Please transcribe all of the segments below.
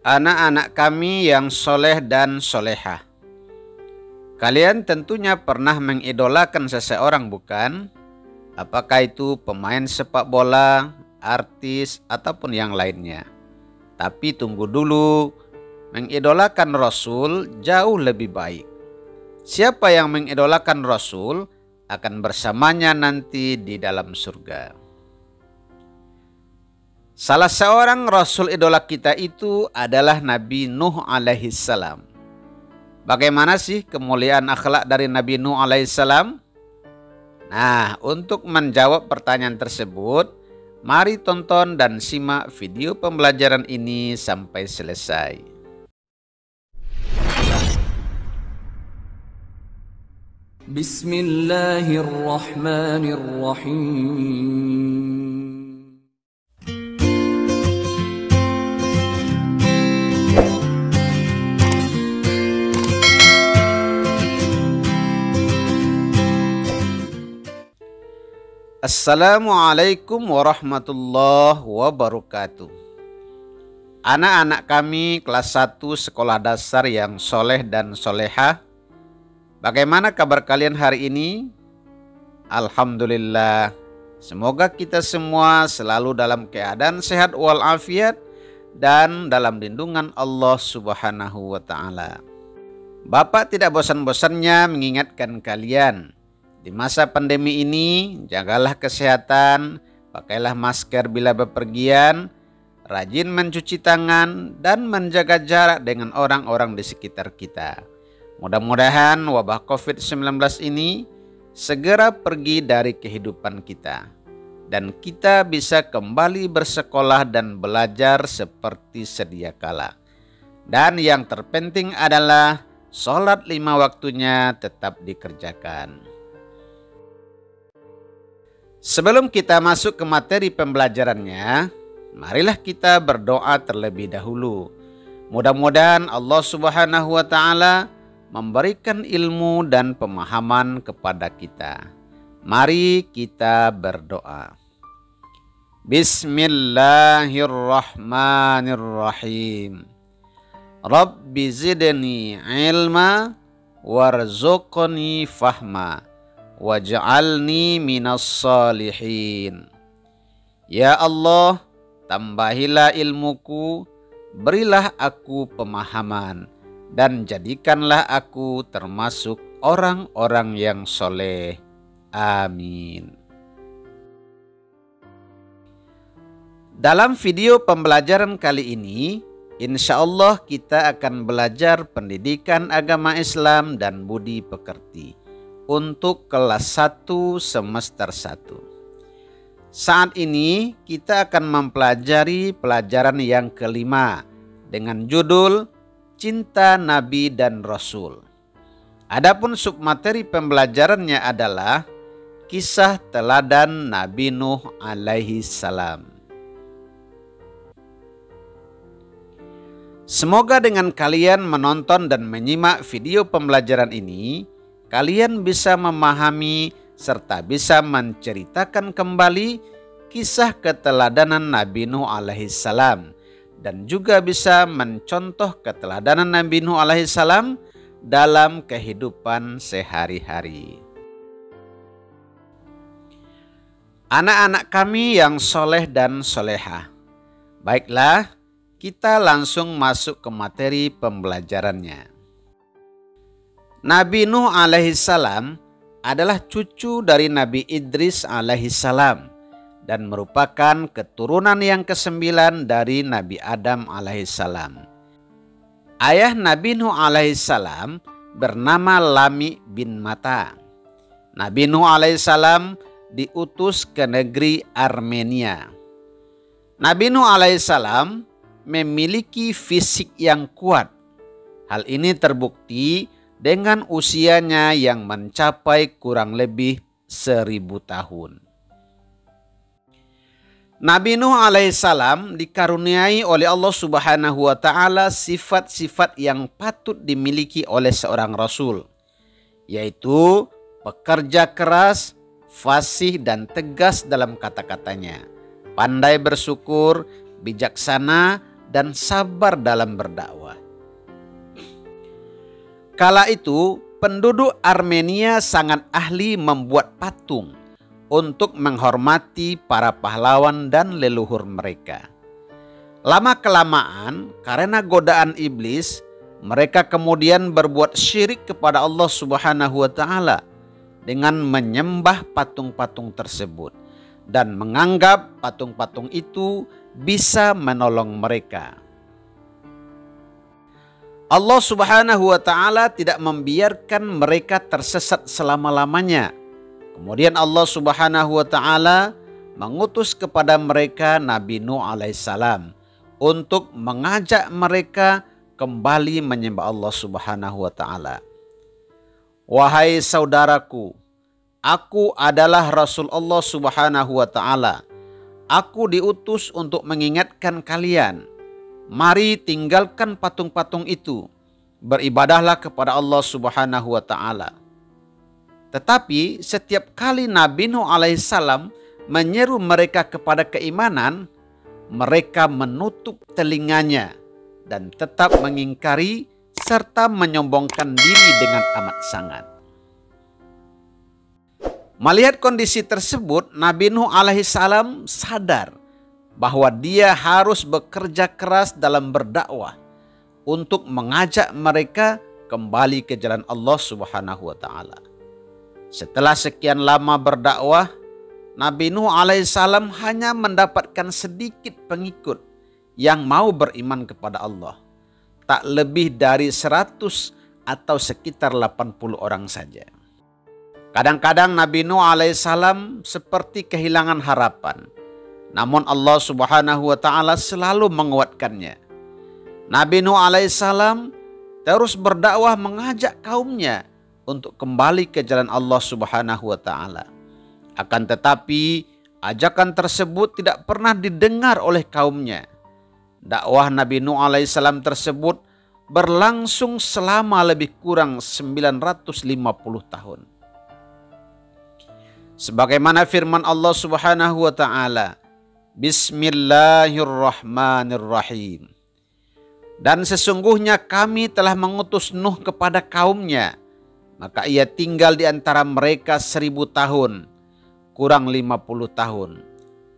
Anak-anak kami yang soleh dan solehah, kalian tentunya pernah mengidolakan seseorang, bukan? Apakah itu pemain sepak bola, artis, ataupun yang lainnya. Tapi tunggu dulu, mengidolakan Rasul jauh lebih baik. Siapa yang mengidolakan Rasul akan bersamanya nanti di dalam surga. Salah seorang Rasul idola kita itu adalah Nabi Nuh alaihissalam. Bagaimana sih kemuliaan akhlak dari Nabi Nuh alaihissalam? Nah, untuk menjawab pertanyaan tersebut, mari tonton dan simak video pembelajaran ini sampai selesai. Bismillahirrahmanirrahim. Assalamualaikum warahmatullahi wabarakatuh. Anak-anak kami kelas 1 sekolah dasar yang soleh dan solehah, bagaimana kabar kalian hari ini? Alhamdulillah, semoga kita semua selalu dalam keadaan sehat walafiat dan dalam lindungan Allah Subhanahu wa ta'ala. Bapak tidak bosan-bosannya mengingatkan kalian, di masa pandemi ini, jagalah kesehatan, pakailah masker bila bepergian, rajin mencuci tangan, dan menjaga jarak dengan orang-orang di sekitar kita. Mudah-mudahan wabah COVID-19 ini segera pergi dari kehidupan kita, dan kita bisa kembali bersekolah dan belajar seperti sedia kala. Dan yang terpenting adalah sholat 5 waktunya tetap dikerjakan. Sebelum kita masuk ke materi pembelajarannya, marilah kita berdoa terlebih dahulu. Mudah-mudahan Allah Subhanahu wa ta'ala memberikan ilmu dan pemahaman kepada kita. Mari kita berdoa. Bismillahirrahmanirrahim. Rabbi zidni ilma warzuqni fahma waj'alni minas salihin. Ya Allah, tambahilah ilmuku, berilah aku pemahaman, dan jadikanlah aku termasuk orang-orang yang soleh. Amin. Dalam video pembelajaran kali ini, insya Allah kita akan belajar pendidikan agama Islam dan budi pekerti untuk kelas 1 semester 1. Saat ini kita akan mempelajari pelajaran yang kelima dengan judul Cinta Nabi dan Rasul. Adapun submateri pembelajarannya adalah kisah teladan Nabi Nuh alaihi salam. Semoga dengan kalian menonton dan menyimak video pembelajaran ini, kalian bisa memahami serta bisa menceritakan kembali kisah keteladanan Nabi Nuh alaihissalam dan juga bisa mencontoh keteladanan Nabi Nuh alaihissalam dalam kehidupan sehari-hari. Anak-anak kami yang soleh dan solehah, baiklah kita langsung masuk ke materi pembelajarannya. Nabi Nuh alaihissalam adalah cucu dari Nabi Idris alaihissalam dan merupakan keturunan yang ke-9 dari Nabi Adam alaihissalam. Ayah Nabi Nuh alaihissalam bernama Lami bin Mata. Nabi Nuh alaihissalam diutus ke negeri Armenia. Nabi Nuh alaihissalam memiliki fisik yang kuat. Hal ini terbukti dengan usianya yang mencapai kurang lebih 1000 tahun. Nabi Nuh alaihissalam dikaruniai oleh Allah Subhanahu wa ta'ala sifat-sifat yang patut dimiliki oleh seorang rasul, yaitu pekerja keras, fasih dan tegas dalam kata-katanya, pandai bersyukur, bijaksana, dan sabar dalam berdakwah. Kala itu, penduduk Armenia sangat ahli membuat patung untuk menghormati para pahlawan dan leluhur mereka. Lama-kelamaan, karena godaan iblis, mereka kemudian berbuat syirik kepada Allah Subhanahu wa Ta'ala dengan menyembah patung-patung tersebut dan menganggap patung-patung itu bisa menolong mereka. Allah Subhanahu wa Ta'ala tidak membiarkan mereka tersesat selama-lamanya. Kemudian Allah Subhanahu wa Ta'ala mengutus kepada mereka Nabi Nuh alaihissalam untuk mengajak mereka kembali menyembah Allah Subhanahu wa Ta'ala. Wahai saudaraku, aku adalah Rasul Allah Subhanahu wa Ta'ala. Aku diutus untuk mengingatkan kalian. Mari tinggalkan patung-patung itu. Beribadahlah kepada Allah Subhanahu wa Ta'ala. Tetapi setiap kali Nabi Nuh alaihissalam menyeru mereka kepada keimanan, mereka menutup telinganya dan tetap mengingkari serta menyombongkan diri dengan amat sangat. Melihat kondisi tersebut, Nabi Nuh alaihissalam sadar bahwa dia harus bekerja keras dalam berdakwah untuk mengajak mereka kembali ke jalan Allah Subhanahu wa Ta'ala. Setelah sekian lama berdakwah, Nabi Nuh alaihissalam hanya mendapatkan sedikit pengikut yang mau beriman kepada Allah. Tak lebih dari 100 atau sekitar 80 orang saja. Kadang-kadang Nabi Nuh alaihissalam seperti kehilangan harapan. Namun Allah Subhanahu wa Ta'ala selalu menguatkannya. Nabi Nuh alaihissalam terus berdakwah mengajak kaumnya untuk kembali ke jalan Allah Subhanahu wa Ta'ala. Akan tetapi ajakan tersebut tidak pernah didengar oleh kaumnya. Dakwah Nabi Nuh alaihissalam tersebut berlangsung selama lebih kurang 950 tahun. Sebagaimana firman Allah Subhanahu wa Ta'ala, Bismillahirrahmanirrahim. Dan sesungguhnya kami telah mengutus Nuh kepada kaumnya, maka ia tinggal di antara mereka 1000 tahun, kurang 50 tahun.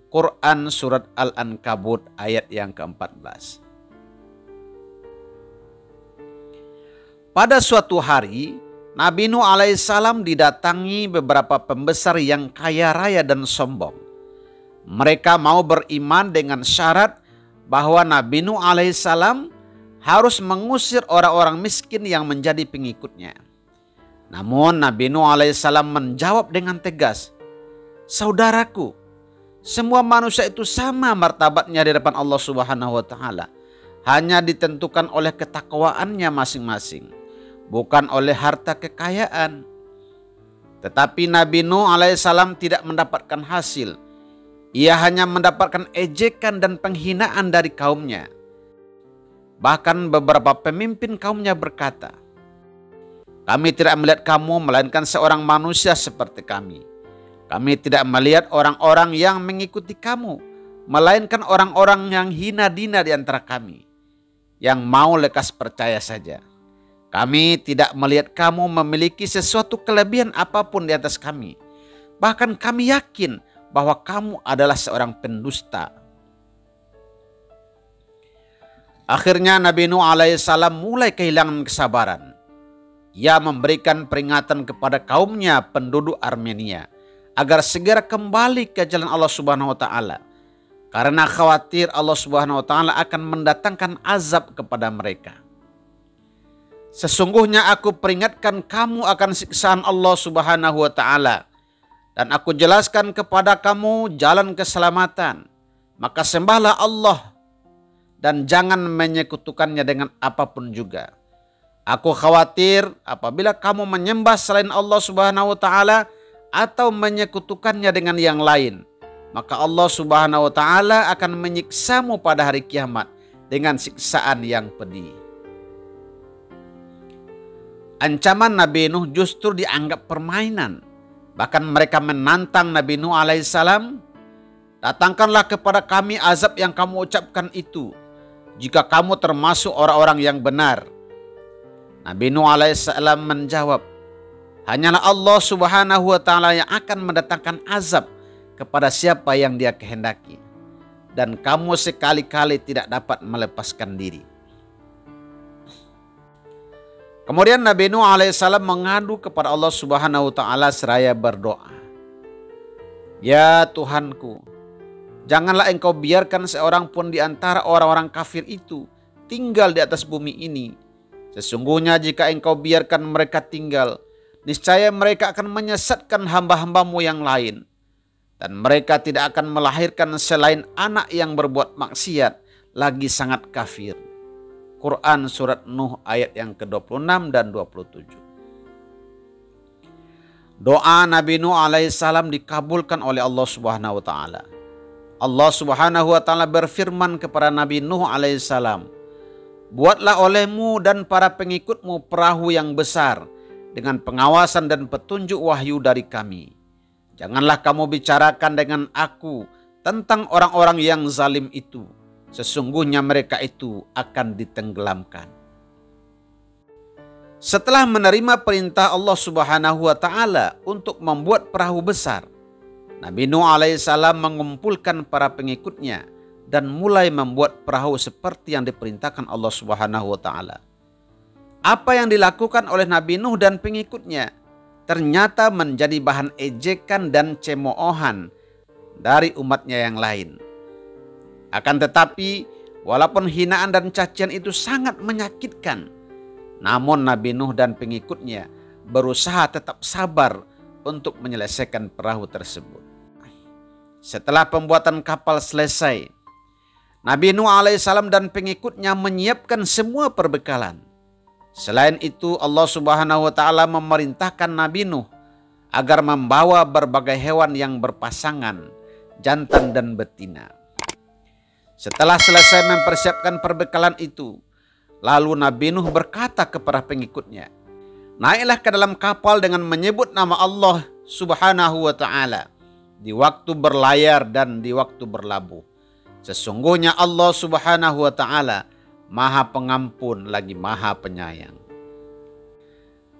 Quran Surat Al-Ankabut ayat yang ke-14. Pada suatu hari, Nabi Nuh alaihissalam didatangi beberapa pembesar yang kaya raya dan sombong. Mereka mau beriman dengan syarat bahwa Nabi Nuh alaihissalam harus mengusir orang-orang miskin yang menjadi pengikutnya. Namun Nabi Nuh alaihissalam menjawab dengan tegas, "Saudaraku, semua manusia itu sama martabatnya di depan Allah Subhanahu wa Ta'ala. Hanya ditentukan oleh ketakwaannya masing-masing, bukan oleh harta kekayaan." Tetapi Nabi Nuh alaihissalam tidak mendapatkan hasil. Ia hanya mendapatkan ejekan dan penghinaan dari kaumnya. Bahkan beberapa pemimpin kaumnya berkata, "Kami tidak melihat kamu melainkan seorang manusia seperti kami. Kami tidak melihat orang-orang yang mengikuti kamu, melainkan orang-orang yang hina dina di antara kami, yang mau lekas percaya saja. Kami tidak melihat kamu memiliki sesuatu kelebihan apapun di atas kami. Bahkan kami yakin bahwa kamu adalah seorang pendusta." Akhirnya Nabi Nuh alaihissalam mulai kehilangan kesabaran. Ia memberikan peringatan kepada kaumnya penduduk Armenia agar segera kembali ke jalan Allah Subhanahu wa Ta'ala, karena khawatir Allah Subhanahu wa Ta'ala akan mendatangkan azab kepada mereka. "Sesungguhnya aku peringatkan kamu akan siksaan Allah Subhanahu wa Ta'ala, dan aku jelaskan kepada kamu jalan keselamatan. Maka sembahlah Allah dan jangan menyekutukannya dengan apapun juga. Aku khawatir apabila kamu menyembah selain Allah Subhanahu wa Ta'ala atau menyekutukannya dengan yang lain, maka Allah Subhanahu wa Ta'ala akan menyiksamu pada hari kiamat dengan siksaan yang pedih." Ancaman Nabi Nuh justru dianggap permainan. Bahkan mereka menantang Nabi Nuh alaihissalam, "Datangkanlah kepada kami azab yang kamu ucapkan itu. jika kamu termasuk orang-orang yang benar?" Nabi Nuh alaihissalam menjawab, "Hanyalah Allah Subhanahu wa ta'ala yang akan mendatangkan azab kepada siapa yang Dia kehendaki, dan kamu sekali-kali tidak dapat melepaskan diri." Kemudian Nabi Nuh alaihissalam mengadu kepada Allah Subhanahu wa ta'ala seraya berdoa, "Ya Tuhanku, janganlah Engkau biarkan seorang pun di antara orang-orang kafir itu tinggal di atas bumi ini. Sesungguhnya jika Engkau biarkan mereka tinggal, niscaya mereka akan menyesatkan hamba-hambamu yang lain. Dan mereka tidak akan melahirkan selain anak yang berbuat maksiat, lagi sangat kafir." Quran Surat Nuh ayat yang ke-26 dan 27. Doa Nabi Nuh alaihissalam dikabulkan oleh Allah Subhanahu wa ta'ala. Allah Subhanahu wa ta'ala berfirman kepada Nabi Nuh alaihissalam, "Buatlah olehmu dan para pengikutmu perahu yang besar dengan pengawasan dan petunjuk wahyu dari kami. Janganlah kamu bicarakan dengan aku tentang orang-orang yang zalim itu. Sesungguhnya mereka itu akan ditenggelamkan." Setelah menerima perintah Allah Subhanahu wa ta'ala untuk membuat perahu besar, Nabi Nuh alaihissalam mengumpulkan para pengikutnya dan mulai membuat perahu seperti yang diperintahkan Allah Subhanahu wa ta'ala. Apa yang dilakukan oleh Nabi Nuh dan pengikutnya ternyata menjadi bahan ejekan dan cemoohan dari umatnya yang lain. Akan tetapi, walaupun hinaan dan cacian itu sangat menyakitkan, namun Nabi Nuh dan pengikutnya berusaha tetap sabar untuk menyelesaikan perahu tersebut. Setelah pembuatan kapal selesai, Nabi Nuh alaihissalam dan pengikutnya menyiapkan semua perbekalan. Selain itu, Allah Subhanahu wa ta'ala memerintahkan Nabi Nuh agar membawa berbagai hewan yang berpasangan, jantan dan betina. Setelah selesai mempersiapkan perbekalan itu, lalu Nabi Nuh berkata kepada pengikutnya, "Naiklah ke dalam kapal dengan menyebut nama Allah Subhanahu wa ta'ala di waktu berlayar dan di waktu berlabuh. Sesungguhnya Allah Subhanahu wa ta'ala Maha Pengampun lagi Maha Penyayang."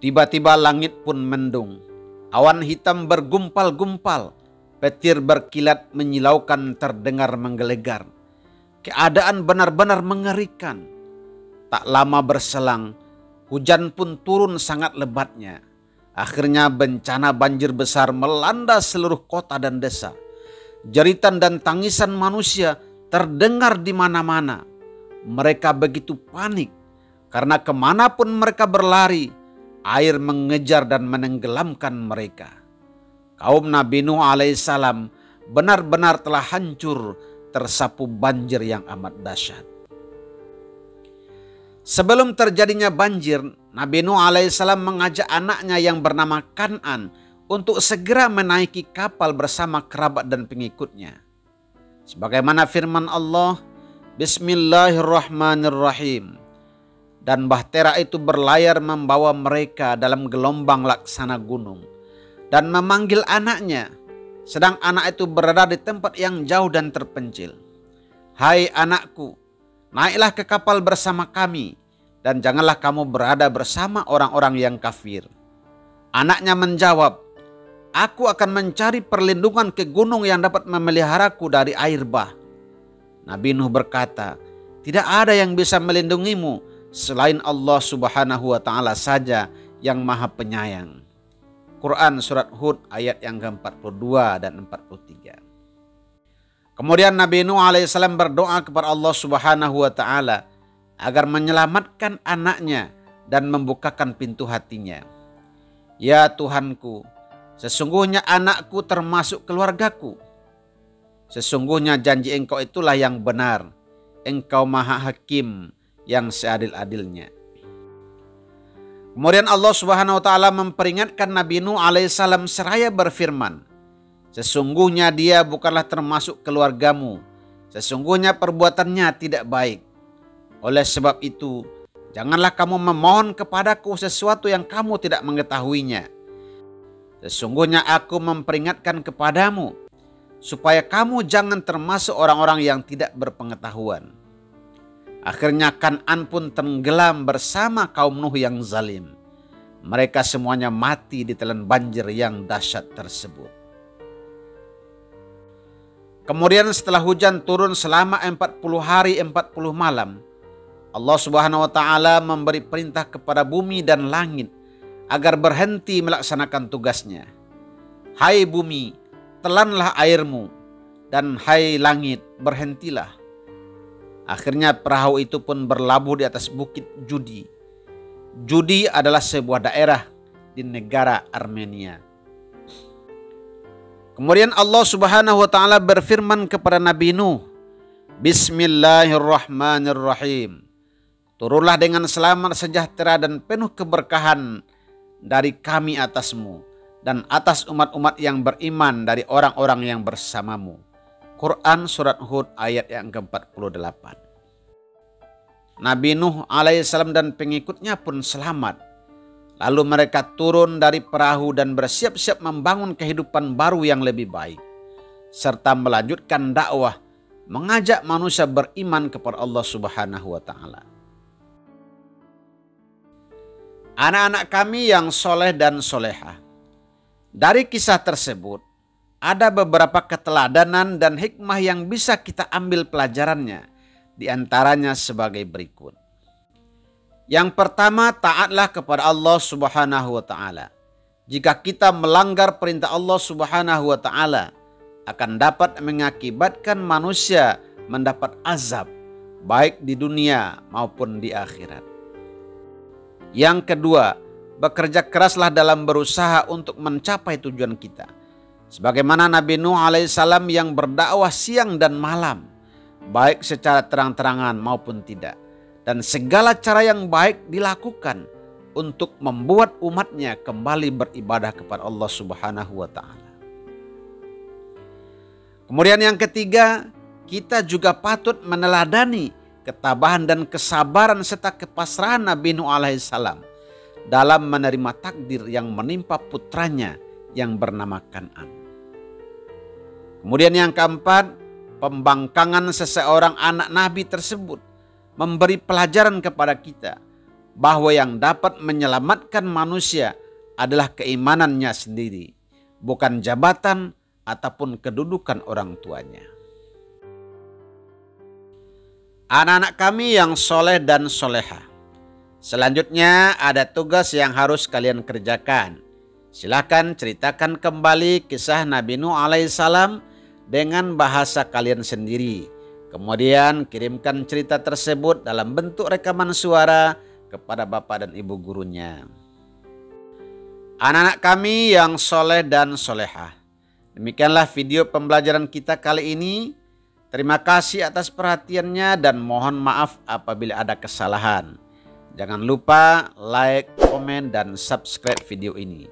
Tiba-tiba langit pun mendung, awan hitam bergumpal-gumpal, petir berkilat menyilaukan terdengar menggelegar. Keadaan benar-benar mengerikan. Tak lama berselang, hujan pun turun sangat lebatnya. Akhirnya bencana banjir besar melanda seluruh kota dan desa. Jeritan dan tangisan manusia terdengar di mana-mana. Mereka begitu panik karena kemanapun mereka berlari, air mengejar dan menenggelamkan mereka. Kaum Nabi Nuh alaihissalam benar-benar telah hancur tersapu banjir yang amat dahsyat. Sebelum terjadinya banjir, Nabi Nuh alaihissalam mengajak anaknya yang bernama Kan'an untuk segera menaiki kapal bersama kerabat dan pengikutnya. Sebagaimana firman Allah, "Bismillahirrahmanirrahim." Dan bahtera itu berlayar membawa mereka dalam gelombang laksana gunung dan memanggil anaknya, sedang anak itu berada di tempat yang jauh dan terpencil. "Hai anakku, naiklah ke kapal bersama kami dan janganlah kamu berada bersama orang-orang yang kafir." Anaknya menjawab, "Aku akan mencari perlindungan ke gunung yang dapat memeliharaku dari air bah." Nabi Nuh berkata, "Tidak ada yang bisa melindungimu selain Allah Subhanahu wa ta'ala saja yang Maha Penyayang." Quran Surat Hud ayat yang ke-42 dan 43. Kemudian Nabi Nuh alaihissalam berdoa kepada Allah Subhanahu wa ta'ala agar menyelamatkan anaknya dan membukakan pintu hatinya. "Ya Tuhanku, sesungguhnya anakku termasuk keluargaku. Sesungguhnya janji Engkau itulah yang benar. Engkau Maha Hakim yang seadil-adilnya." Kemudian Allah Subhanahu wa ta'ala memperingatkan Nabi Nuh alaihissalam seraya berfirman, "Sesungguhnya dia bukanlah termasuk keluargamu. Sesungguhnya perbuatannya tidak baik. Oleh sebab itu, janganlah kamu memohon kepadaku sesuatu yang kamu tidak mengetahuinya. Sesungguhnya aku memperingatkan kepadamu supaya kamu jangan termasuk orang-orang yang tidak berpengetahuan." Akhirnya Kan'an pun tenggelam bersama kaum Nuh yang zalim. Mereka semuanya mati ditelan banjir yang dahsyat tersebut. Kemudian setelah hujan turun selama 40 hari 40 malam, Allah Subhanahu wa taala memberi perintah kepada bumi dan langit agar berhenti melaksanakan tugasnya. Hai bumi, telanlah airmu, dan hai langit, berhentilah. Akhirnya perahu itu pun berlabuh di atas bukit Judi. Judi adalah sebuah daerah di negara Armenia. Kemudian Allah Subhanahu wa taala berfirman kepada Nabi Nuh, Bismillahirrahmanirrahim. Turunlah dengan selamat sejahtera dan penuh keberkahan dari kami atasmu dan atas umat-umat yang beriman dari orang-orang yang bersamamu. Quran Surat Hud ayat yang ke-48. Nabi Nuh alaihissalam dan pengikutnya pun selamat. Lalu mereka turun dari perahu dan bersiap-siap membangun kehidupan baru yang lebih baik, serta melanjutkan dakwah, mengajak manusia beriman kepada Allah Subhanahu wa taala. Anak-anak kami yang soleh dan solehah. Dari kisah tersebut, ada beberapa keteladanan dan hikmah yang bisa kita ambil pelajarannya, di antaranya sebagai berikut. Yang pertama, taatlah kepada Allah Subhanahu wa taala. Jika kita melanggar perintah Allah Subhanahu wa taala, akan dapat mengakibatkan manusia mendapat azab, baik di dunia maupun di akhirat. Yang kedua, bekerja keraslah dalam berusaha untuk mencapai tujuan kita. Sebagaimana Nabi Nuh alaihissalam yang berdakwah siang dan malam, baik secara terang-terangan maupun tidak. Dan segala cara yang baik dilakukan untuk membuat umatnya kembali beribadah kepada Allah Subhanahu wa taala. Kemudian yang ketiga, kita juga patut meneladani ketabahan dan kesabaran serta kepasrahan Nabi Nuh alaihissalam dalam menerima takdir yang menimpa putranya yang bernama Kan'an. Kemudian yang keempat, pembangkangan seseorang anak Nabi tersebut memberi pelajaran kepada kita bahwa yang dapat menyelamatkan manusia adalah keimanannya sendiri, bukan jabatan ataupun kedudukan orang tuanya. Anak-anak kami yang soleh dan solehah. Selanjutnya ada tugas yang harus kalian kerjakan. Silakan ceritakan kembali kisah Nabi Nuh alaihissalam dengan bahasa kalian sendiri. Kemudian kirimkan cerita tersebut dalam bentuk rekaman suara kepada bapak dan ibu gurunya. Anak-anak kami yang soleh dan solehah. Demikianlah video pembelajaran kita kali ini. Terima kasih atas perhatiannya dan mohon maaf apabila ada kesalahan. Jangan lupa like, komen, dan subscribe video ini.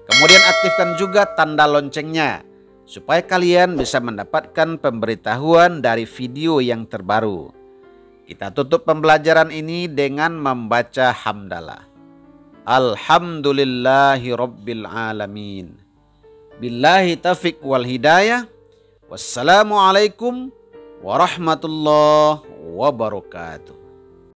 Kemudian aktifkan juga tanda loncengnya supaya kalian bisa mendapatkan pemberitahuan dari video yang terbaru. Kita tutup pembelajaran ini dengan membaca hamdalah. Alhamdulillahi Rabbil Alamin. Billahi taufiq wal hidayah. Wassalamualaikum warahmatullahi wabarakatuh.